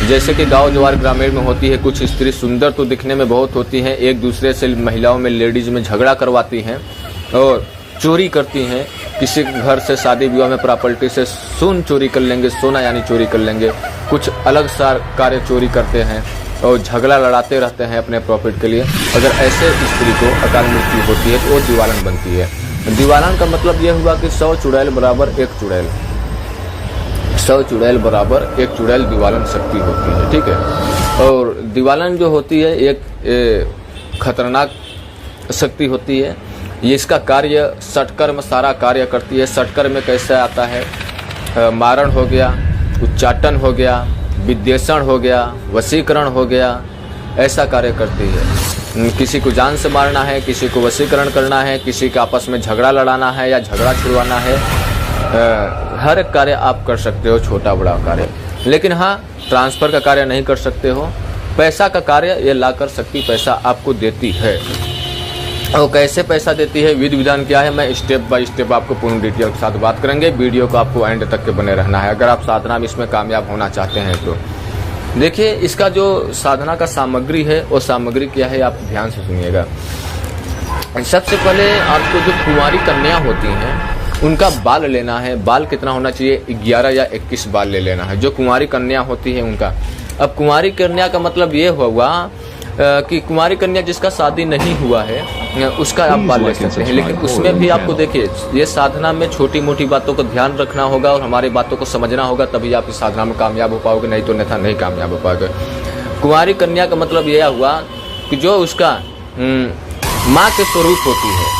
जैसे कि गांव जवार ग्रामीण में होती है, कुछ स्त्री सुंदर तो दिखने में बहुत होती हैं, एक दूसरे से महिलाओं में लेडीज में झगड़ा करवाती हैं और चोरी करती हैं। किसी घर से शादी विवाह में प्रॉपर्टी से सोन चोरी कर लेंगे, सोना यानी चोरी कर लेंगे, कुछ अलग सा कार्य चोरी करते हैं और झगड़ा लड़ाते रहते हैं अपने प्रॉफिट के लिए। अगर ऐसे स्त्री को अकाल मृत्यु होती है तो वो दिवालन बनती है। दिवालन का मतलब यह हुआ कि 100 चुड़ैल बराबर 1 चुड़ैल, 100 चुड़ैल बराबर 1 चुड़ैल दिवालन शक्ति होती है, ठीक है। और दिवालन जो होती है एक खतरनाक शक्ति होती है। ये इसका कार्य षटकर में सारा कार्य करती है। षटकर में कैसे आता है, मारण हो गया, उच्चाटन हो गया, विद्वेषण हो गया, वशीकरण हो गया, ऐसा कार्य करती है। किसी को जान से मारना है, किसी को वशीकरण करना है, किसी के आपस में झगड़ा लड़ाना है या झगड़ा छुड़वाना है, हर एक कार्य आप कर सकते हो, छोटा बड़ा कार्य। लेकिन हाँ, ट्रांसफर का कार्य नहीं कर सकते हो। पैसा का कार्य ये ला कर सकती पैसा आपको देती है। और कैसे पैसा देती है, विधि विधान क्या है, मैं स्टेप बाय स्टेप आपको पूर्ण डिटेल के साथ बात करेंगे। वीडियो को आपको एंड तक के बने रहना है अगर आप साधना में इसमें कामयाब होना चाहते हैं तो। देखिए, इसका जो साधना का सामग्री है वो सामग्री क्या है, आप ध्यान से सुनिएगा। सबसे पहले आपको जो कुंवारी कन्या होती हैं उनका बाल लेना है। बाल कितना होना चाहिए, 11 या 21 बाल ले लेना है, जो कुंवारी कन्या होती है उनका। अब कुंवारी कन्या का मतलब ये हुआ कि कुंवारी कन्या जिसका शादी नहीं हुआ है उसका आप बाल ले सकते हैं। लेकिन उसमें भी आपको देखिए, ये साधना में छोटी मोटी बातों को ध्यान रखना होगा और हमारी बातों को समझना होगा, तभी आप इस साधना में कामयाब हो पाओगे, नहीं तो अन्यथा नहीं कामयाब हो पाओगे। कुंवारी कन्या का मतलब यह हुआ कि जो उसका माँ के स्वरूप होती है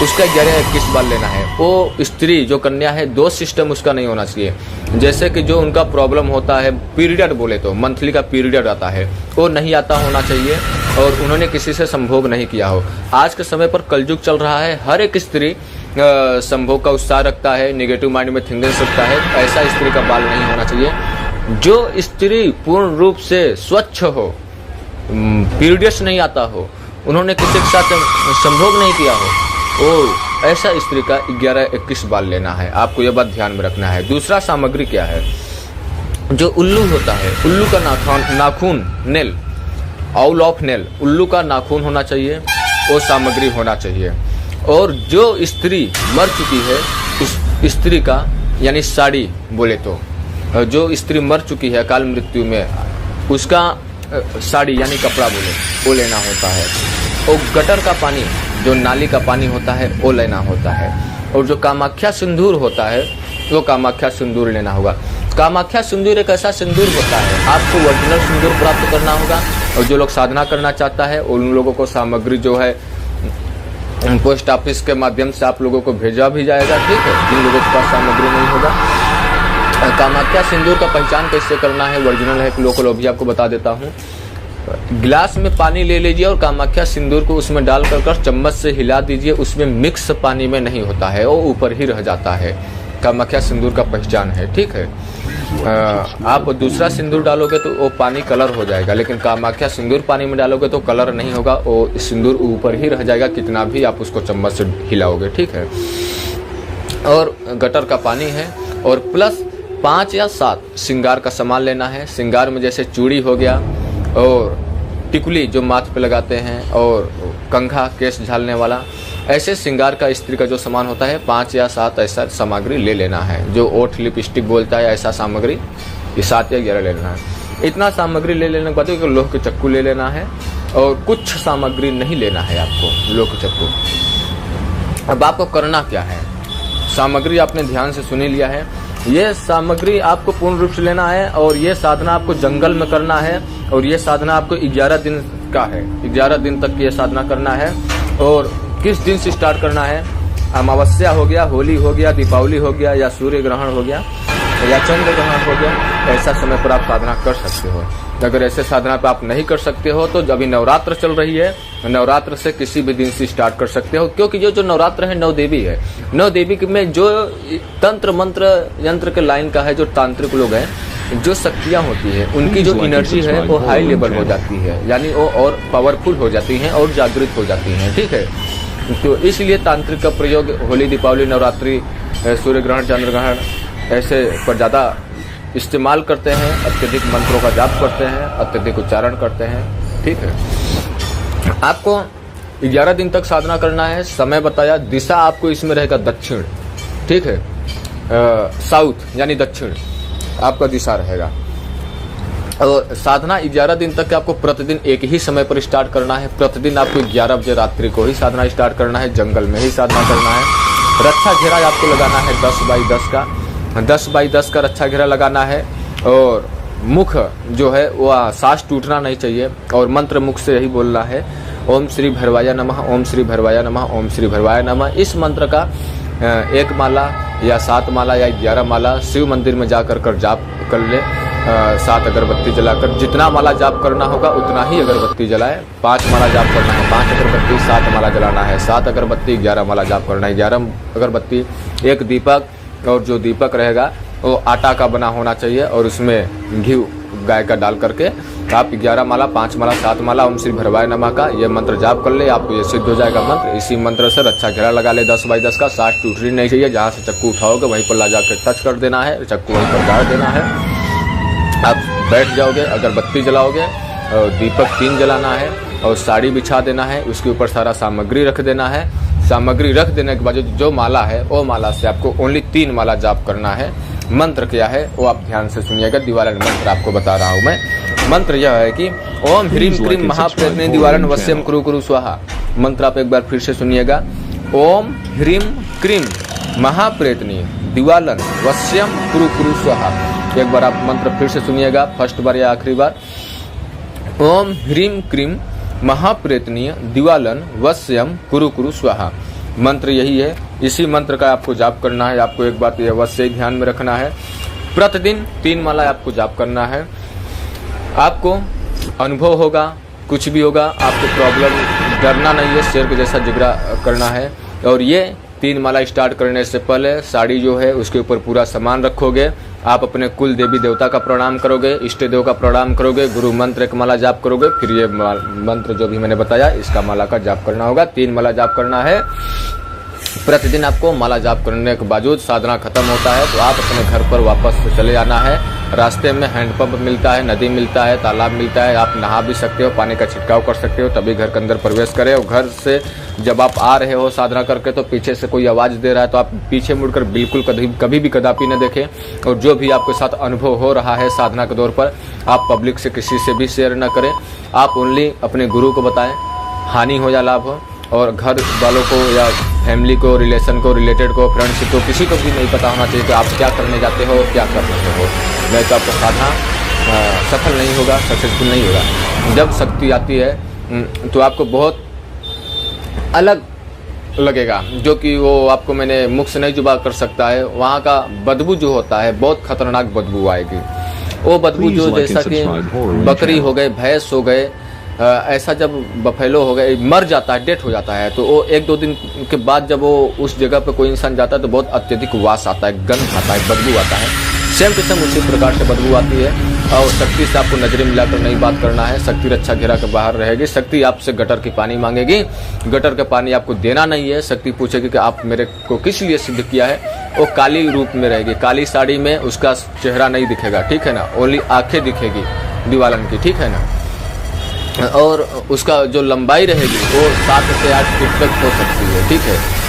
उसका 11-21 बाल लेना है। वो स्त्री जो कन्या है, दो सिस्टम उसका नहीं होना चाहिए। जैसे कि जो उनका प्रॉब्लम होता है, पीरियड बोले तो मंथली का पीरियड आता है, वो नहीं आता होना चाहिए और उन्होंने किसी से संभोग नहीं किया हो। आज के समय पर कलयुग चल रहा है, हर एक स्त्री संभोग का उत्साह रखता है, नेगेटिव माइंड में थिंकिंग रखता है, ऐसा स्त्री का बाल नहीं होना चाहिए। जो स्त्री पूर्ण रूप से स्वच्छ हो, पीरियड्स नहीं आता हो, उन्होंने किसी के साथ संभोग नहीं किया हो, ओ ऐसा स्त्री का 11-21 बाल लेना है। आपको यह बात ध्यान में रखना है। दूसरा सामग्री क्या है, जो उल्लू होता है, उल्लू का नाखून नेल, आउल ऑफ नेल, उल्लू का नाखून होना चाहिए, वो सामग्री होना चाहिए। और जो स्त्री मर चुकी है उस स्त्री का यानी साड़ी बोले तो, जो स्त्री मर चुकी है अकाल मृत्यु में, उसका साड़ी यानी कपड़ा बोले वो लेना होता है। और गटर का पानी, जो नाली का पानी होता है वो लेना होता है। और जो कामाख्या सिंदूर होता है वो कामाख्या सिंदूर लेना होगा। कामाख्या सिंदूर एक ऐसा सिंदूर होता है, आपको ओरिजिनल सिंदूर प्राप्त करना होगा। और जो लोग साधना करना चाहता है उन लोगों को सामग्री जो है पोस्ट ऑफिस के माध्यम से आप लोगों को भेजा भी जाएगा, ठीक है, जिन लोगों के पास सामग्री नहीं होगा। कामाख्या सिंदूर का पहचान कैसे करना है, ओरिजिनल है कि लोकल, वो भी आपको बता देता हूँ। गिलास में पानी ले लीजिए और कामाख्या सिंदूर को उसमें डाल कर चम्मच से हिला दीजिए। उसमें मिक्स पानी में नहीं होता है, वो ऊपर ही रह जाता है। कामाख्या सिंदूर का पहचान है, ठीक है। आप दूसरा सिंदूर डालोगे तो वो पानी कलर हो जाएगा, लेकिन कामाख्या सिंदूर पानी में डालोगे तो कलर नहीं होगा, वो सिंदूर ऊपर ही रह जाएगा, कितना भी आप उसको चम्मच से हिलाओगे, ठीक है। और गटर का पानी है और प्लस 5 या 7 श्रृंगार का सामान लेना है। श्रृंगार में जैसे चूड़ी हो गया और टिकुली जो माथ पे लगाते हैं और कंघा केस झालने वाला, ऐसे श्रृंगार का स्त्री का जो सामान होता है 5 या 7 ऐसा सामग्री ले लेना है। जो ओठ लिपस्टिक बोलता है ऐसा सामग्री 7 या 11 ले लेना है। इतना सामग्री ले लेने के बाद लोह के चक्कू ले लेना है और कुछ सामग्री नहीं लेना है आपको, लोह के चक्कू। अब आपको करना क्या है, सामग्री आपने ध्यान से सुनी लिया है। ये सामग्री आपको पूर्ण रूप से लेना है और ये साधना आपको जंगल में करना है। और ये साधना आपको 11 दिन का है, 11 दिन तक ये साधना करना है। और किस दिन से स्टार्ट करना है, अमावस्या हो गया, होली हो गया, दीपावली हो गया, या सूर्य ग्रहण हो गया, या चंद्र ग्रहण हो गया, ऐसा समय पर आप साधना कर सकते हो। अगर ऐसे साधना पे आप नहीं कर सकते हो तो अभी नवरात्र चल रही है, नवरात्र से किसी भी दिन से स्टार्ट कर सकते हो। क्योंकि जो नवरात्र है 9 देवी है, 9 देवी में जो तंत्र मंत्र यंत्र के लाइन का है, जो तांत्रिक लोग हैं, जो शक्तियां होती है उनकी जो एनर्जी है वो हाई लेवल हो जाती है, यानी वो और पावरफुल हो जाती हैं और जागृत हो जाती हैं, ठीक है। तो इसलिए तांत्रिक का प्रयोग होली, दीपावली, नवरात्रि, सूर्य ग्रहण, चंद्र ग्रहण ऐसे पर ज़्यादा इस्तेमाल करते हैं, अत्यधिक मंत्रों का जाप करते हैं, अत्यधिक उच्चारण करते हैं। ठीक है, आपको 11 दिन तक साधना करना है। समय बताया, दिशा आपको इसमें रहेगा दक्षिण। ठीक है, साउथ यानी दक्षिण आपका दिशा रहेगा। और साधना 11 दिन तक आपको प्रतिदिन एक ही समय पर स्टार्ट करना है। प्रतिदिन आपको 11 बजे रात्रि को ही साधना स्टार्ट करना है, जंगल में ही साधना करना है। रक्षा घेरा आपको लगाना है 10 बाई 10 का, 10 बाई 10 का रक्षा घेरा लगाना है। और मुख जो है वह सांस टूटना नहीं चाहिए और मंत्र मुख से यही बोलना है, ओम श्री भैरवाय नमः, ओम श्री भैरवाय नमः, ओम श्री भैरवाय नमः। इस मंत्र का 1 माला या 7 माला या 11 माला शिव मंदिर में जाकर कर जाप कर ले। 7 अगरबत्ती जलाकर, जितना माला जाप करना होगा उतना ही अगरबत्ती जलाए। 5 माला जाप करना है, 5 अगरबत्ती, 7 माला जलाना है, 7 अगरबत्ती 11 माला जाप करना है, 11 अगरबत्ती। 1 दीपक, और जो दीपक रहेगा वो आटा का बना होना चाहिए और उसमें घी गाय का डाल करके आप 11 माला, 5 माला, 7 माला ओम श्री भैरवाय नमः का ये मंत्र जाप कर ले, आपको ये सिद्ध हो जाएगा मंत्र। इसी मंत्र से रक्षा घेरा लगा ले 10 बाई 10 का। सांस टूटनी नहीं चाहिए, जहाँ से चक्कू उठाओगे वहीं पर ला जाकर टच कर देना है, चक्कू वहीं पर गाड़ देना है। आप बैठ जाओगे, अगरबत्ती जलाओगे और दीपक 3 जलाना है और साड़ी बिछा देना है, उसके ऊपर सारा सामग्री रख देना है। सामग्री रख देने के बाद जो माला है वो माला से आपको ओनली 3 माला जाप करना है। मंत्र क्या है वो आप ध्यान से सुनिएगा, दिवालन मंत्र आपको बता रहा हूँ मैं। मंत्र यह है कि ओम ह्रीम क्रीम महाप्रेतनी दिवालन वश्यम कुरु कुरु स्वाहा। मंत्र आप एक बार फिर से सुनिएगा, ओम ह्रीम क्रीम महाप्रेतनी दिवालन वश्यम कुरु कुरु स्वाहा। एक बार आप मंत्र फिर से सुनिएगा, फर्स्ट बार या आखिरी बार। ओम ह्रीम क्रीम महाप्रेतनीय दिवालन वश्यम कुरु कुरु स्वाहा। मंत्र यही है, इसी मंत्र का आपको जाप करना है। आपको एक बात यह अवश्य ध्यान में रखना है, प्रतिदिन 3 माला आपको जाप करना है। आपको अनुभव होगा, कुछ भी होगा, आपको प्रॉब्लम डरना नहीं है, शेर के जैसा जिगरा करना है। और ये 3 माला स्टार्ट करने से पहले साड़ी जो है उसके ऊपर पूरा सामान रखोगे। आप अपने कुल देवी देवता का प्रणाम करोगे, इष्ट देव का प्रणाम करोगे, गुरु मंत्र 1 माला जाप करोगे, फिर ये मंत्र जो भी मैंने बताया इसका माला का जाप करना होगा। 3 माला जाप करना है प्रतिदिन। आपको माला जाप करने के बावजूद साधना खत्म होता है तो आप अपने घर पर वापस चले आना है। रास्ते में हैंडपंप मिलता है, नदी मिलता है, तालाब मिलता है, आप नहा भी सकते हो, पानी का छिड़काव कर सकते हो, तभी घर के अंदर प्रवेश करें। और घर से जब आप आ रहे हो साधना करके तो पीछे से कोई आवाज़ दे रहा है तो आप पीछे मुड़कर बिल्कुल कभी भी कदापि न देखें। और जो भी आपके साथ अनुभव हो रहा है साधना के दौर पर, आप पब्लिक से किसी से भी शेयर न करें। आप ओनली अपने गुरु को बताएं, हानि हो या लाभ हो। और घर वालों को या फैमिली को, रिलेशन को, रिलेटेड को, फ्रेंड्स को, किसी को भी नहीं पता होना चाहिए कि आप क्या करने जाते हो और क्या कर रहे हो, नहीं तो आपका साधना सफल नहीं होगा, सक्सेसफुल नहीं होगा। जब शक्ति आती है तो आपको बहुत अलग लगेगा, जो कि वो आपको मैंने मुख से नहीं जुबा कर सकता है। वहाँ का बदबू जो होता है बहुत खतरनाक बदबू आएगी। वो बदबू जो जैसा कि बकरी हो गए, भैंस हो गए, ऐसा जब बफेलो हो गए मर जाता है, डेथ हो जाता है, तो वो 1-2 दिन के बाद जब वो उस जगह पे कोई इंसान जाता है तो बहुत अत्यधिक वास आता है, गंध आता है, बदबू आता है। सेम टू सेम उसी प्रकार से बदबू आती है। और शक्ति से आपको नजरें मिलाकर नहीं बात करना है। शक्ति रक्षा घेरा के बाहर रहेगी। शक्ति आपसे गटर की पानी मांगेगी, गटर का पानी आपको देना नहीं है। शक्ति पूछेगी कि आप मेरे को किस लिए सिद्ध किया है। वो काली रूप में रहेगी, काली साड़ी में, उसका चेहरा नहीं दिखेगा, ठीक है ना, ओनली आंखें दिखेगी दिवालन की, ठीक है ना। और उसका जो लंबाई रहेगी वो 7 से 8 फीट तक हो सकती है, ठीक है।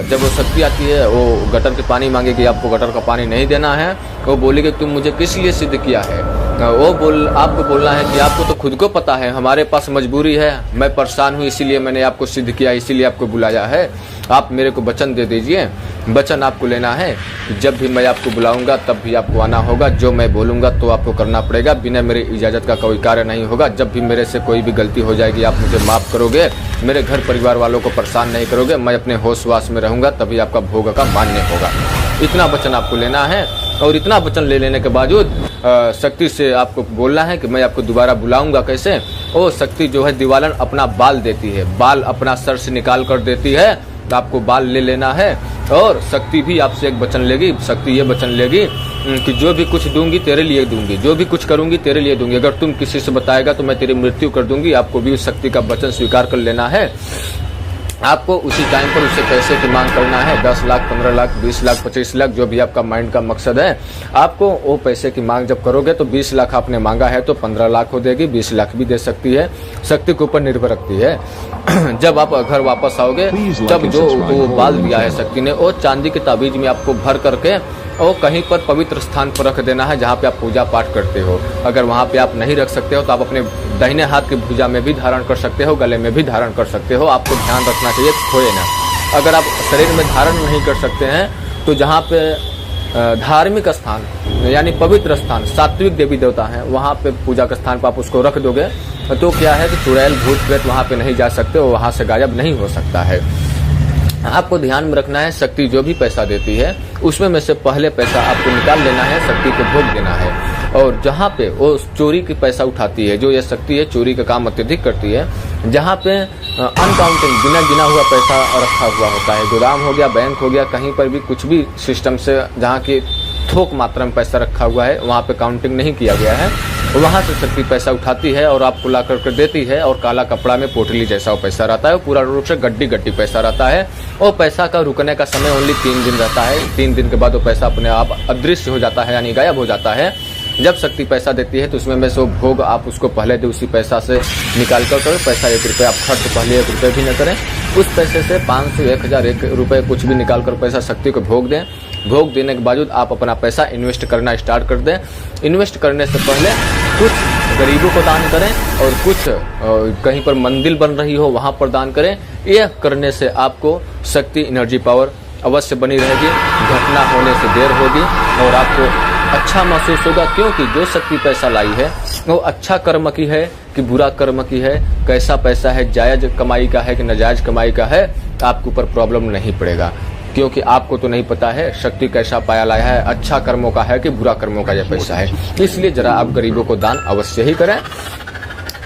जब वो शक्ति आती है वो गटर के पानी मांगेगी, आपको गटर का पानी नहीं देना है। वो बोलेगी तुम मुझे किस लिए सिद्ध किया है। आपको बोलना है कि आपको तो खुद को पता है, हमारे पास मजबूरी है, मैं परेशान हूँ इसीलिए मैंने आपको सिद्ध किया, इसीलिए आपको बुलाया है। आप मेरे को वचन दे दीजिए। वचन आपको लेना है, जब भी मैं आपको बुलाऊंगा तब भी आपको आना होगा। जो मैं बोलूँगा तो आपको करना पड़ेगा, बिना मेरी इजाज़त का कोई कार्य नहीं होगा। जब भी मेरे से कोई भी गलती हो जाएगी आप मुझे माफ़ करोगे, मेरे घर परिवार वालों को परेशान नहीं करोगे, मैं अपने होश वास में रहूँगा, तभी आपका भोग का मान्य होगा। इतना वचन आपको लेना है। और इतना वचन ले लेने के बावजूद शक्ति से आपको बोलना है कि मैं आपको दोबारा बुलाऊंगा कैसे। वो शक्ति जो है दिवालन अपना बाल देती है, बाल अपना सर से निकाल कर देती है, तो आपको बाल ले लेना है। और शक्ति भी आपसे एक वचन लेगी। शक्ति ये वचन लेगी कि जो भी कुछ दूंगी तेरे लिए दूंगी, जो भी कुछ करूंगी तेरे लिए दूंगी, अगर तुम किसी से बताएगा तो मैं तेरी मृत्यु कर दूंगी। आपको भी उस शक्ति का वचन स्वीकार कर लेना है। आपको उसी टाइम पर उससे पैसे की मांग करना है। 10 लाख, 15 लाख, 20 लाख, 25 लाख, जो भी आपका माइंड का मकसद है। आपको वो पैसे की मांग जब करोगे तो 20 लाख आपने मांगा है तो 15 लाख हो देगी, 20 लाख भी दे सकती है। शक्ति के ऊपर निर्भर रखती है। जब आप घर वापस आओगे तब जो वो बाल दिया है शक्ति ने, वो चांदी के ताबीज में आपको भर करके और कहीं पर पवित्र स्थान पर रख देना है जहाँ पे आप पूजा पाठ करते हो। अगर वहाँ पे आप नहीं रख सकते हो तो आप अपने दाहिने हाथ की भुजा में भी धारण कर सकते हो, गले में भी धारण कर सकते हो। आपको ध्यान रखना चाहिए खोए ना। अगर आप शरीर में धारण नहीं कर सकते हैं तो जहाँ पे धार्मिक स्थान यानी पवित्र स्थान, सात्विक देवी देवता हैं, वहाँ पे पूजा के स्थान पर आप उसको रख दोगे तो क्या है कि चुड़ैल भूत प्रेत वहाँ पे नहीं जा सकते, वो वहाँ से गायब नहीं हो सकता है। आपको ध्यान में रखना है शक्ति जो भी पैसा देती है उसमें में से पहले पैसा आपको निकाल लेना है, शक्ति को भोग देना है। और जहाँ पे वो चोरी की पैसा उठाती है, जो ये शक्ति है चोरी का काम अत्यधिक करती है, जहाँ पे अनकाउंटिंग बिना गिना हुआ पैसा रखा हुआ होता है, गोदाम हो गया, बैंक हो गया, कहीं पर भी कुछ भी सिस्टम से जहाँ की थोक मात्रा में पैसा रखा हुआ है, वहाँ पे काउंटिंग नहीं किया गया है, वहाँ से शक्ति पैसा उठाती है और आपको ला करके देती है। और काला कपड़ा में पोटली जैसा वो पैसा रहता है, वो पूरा रूप से गड्डी गड्डी पैसा रहता है। और पैसा का रुकने का समय ओनली 3 दिन रहता है। 3 दिन के बाद वो पैसा अपने आप अदृश्य हो जाता है, यानी गायब हो जाता है। जब शक्ति पैसा देती है तो उसमें में से भोग आप उसको पहले दे, उसी पैसा से निकाल कर करो। पैसा 1 रुपये आप खर्च पहले 1 रुपये भी न करें, उस पैसे से 500, 1000, 1 रुपये कुछ भी निकाल कर पैसा शक्ति को भोग दें। भोग देने के बावजूद आप अपना पैसा इन्वेस्ट करना स्टार्ट कर दें। इन्वेस्ट करने से पहले कुछ गरीबों को दान करें और कुछ कहीं पर मंदिर बन रही हो वहाँ पर दान करें। यह करने से आपको शक्ति एनर्जी पावर अवश्य बनी रहेगी, घटना होने से देर होगी और आपको अच्छा महसूस होगा। क्योंकि जो शक्ति पैसा लाई है वो अच्छा कर्म की है कि बुरा कर्म की है, कैसा पैसा है, जायज कमाई का है कि नाजायज कमाई का है, आपके ऊपर प्रॉब्लम नहीं पड़ेगा। क्योंकि आपको तो नहीं पता है शक्ति कैसा पाया लाया है, अच्छा कर्मों का है कि बुरा कर्मों का यह पैसा है। इसलिए जरा आप गरीबों को दान अवश्य ही करें।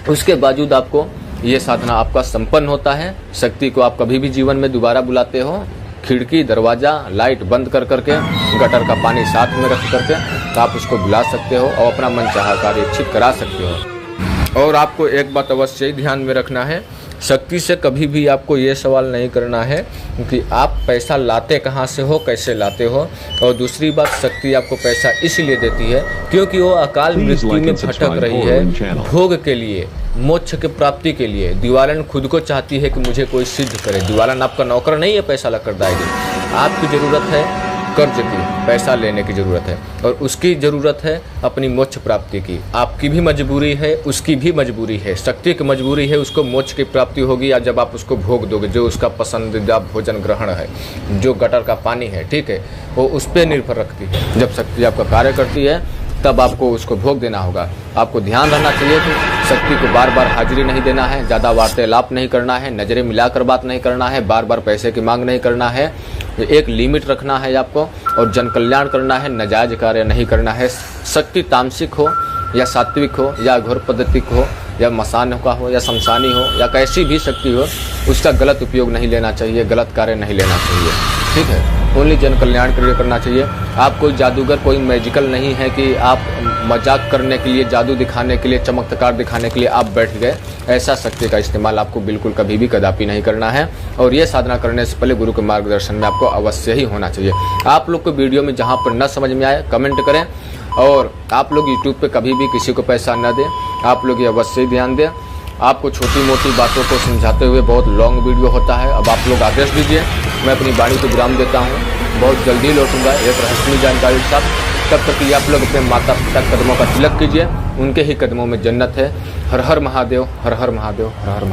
उसके बावजूद आपको ये साधना आपका संपन्न होता है। शक्ति को आप कभी भी जीवन में दोबारा बुलाते हो, खिड़की, दरवाजा, लाइट बंद कर करके, गटर का पानी साथ में रख करके, तो आप उसको बुला सकते हो और अपना मनचाहा कार्य इच्छित करा सकते हो। और आपको एक बात अवश्य ही ध्यान में रखना है, शक्ति से कभी भी आपको ये सवाल नहीं करना है कि आप पैसा लाते कहाँ से हो, कैसे लाते हो। और दूसरी बात, शक्ति आपको पैसा इसलिए देती है क्योंकि वो अकाल मृत्यु में भटक रही है, भोग के लिए, मोक्ष के प्राप्ति के लिए। दिवालन खुद को चाहती है कि मुझे कोई सिद्ध करे। दिवालन आपका नौकर नहीं है पैसा ला कर दाएगी। आपकी ज़रूरत है कर्ज की, पैसा लेने की ज़रूरत है, और उसकी ज़रूरत है अपनी मोक्ष प्राप्ति की। आपकी भी मजबूरी है, उसकी भी मजबूरी है। शक्ति की मजबूरी है, उसको मोक्ष की प्राप्ति होगी या जब आप उसको भोग दोगे, जो उसका पसंदीदा भोजन ग्रहण है, जो गटर का पानी है, ठीक है, वो उस पर निर्भर रखती है। जब शक्ति आपका कार्य करती है तब आपको उसको भोग देना होगा। आपको ध्यान रखना चाहिए कि शक्ति को बार बार हाजिरी नहीं देना है, ज़्यादा वार्तालाप नहीं करना है, नज़रें मिलाकर बात नहीं करना है, बार बार पैसे की मांग नहीं करना है, एक लिमिट रखना है आपको, और जन कल्याण करना है, नाजायज कार्य नहीं करना है। शक्ति तामसिक हो या सात्विक हो या घोर पद्धतिक हो या मसान का हो या शमशानी हो या कैसी भी शक्ति हो, उसका गलत उपयोग नहीं लेना चाहिए, गलत कार्य नहीं लेना चाहिए, ठीक है। ओनली जन कल्याण के लिए करना चाहिए। आप कोई जादूगर, कोई मैजिकल नहीं है कि आप मजाक करने के लिए, जादू दिखाने के लिए, चमत्कार दिखाने के लिए आप बैठ गए। ऐसा शक्ति का इस्तेमाल आपको बिल्कुल कभी भी कदापि नहीं करना है। और ये साधना करने से पहले गुरु के मार्गदर्शन में आपको अवश्य ही होना चाहिए। आप लोग को वीडियो में जहाँ पर न समझ में आए कमेंट करें, और आप लोग यूट्यूब पे कभी भी किसी को पैसा न दें। आप लोग ये अवश्य ही ध्यान दें। आपको छोटी मोटी बातों को समझाते हुए बहुत लॉन्ग वीडियो होता है। अब आप लोग आदेश दीजिए, मैं अपनी वाणी को विराम देता हूँ। बहुत जल्दी लौटूंगा एक रहस्यमयी जानकारी के साथ। तब तक ये आप लोग अपने माता पिता कदमों का तिलक कीजिए, उनके ही कदमों में जन्नत है। हर हर महादेव, हर हर महादेव, हर हर महादेव।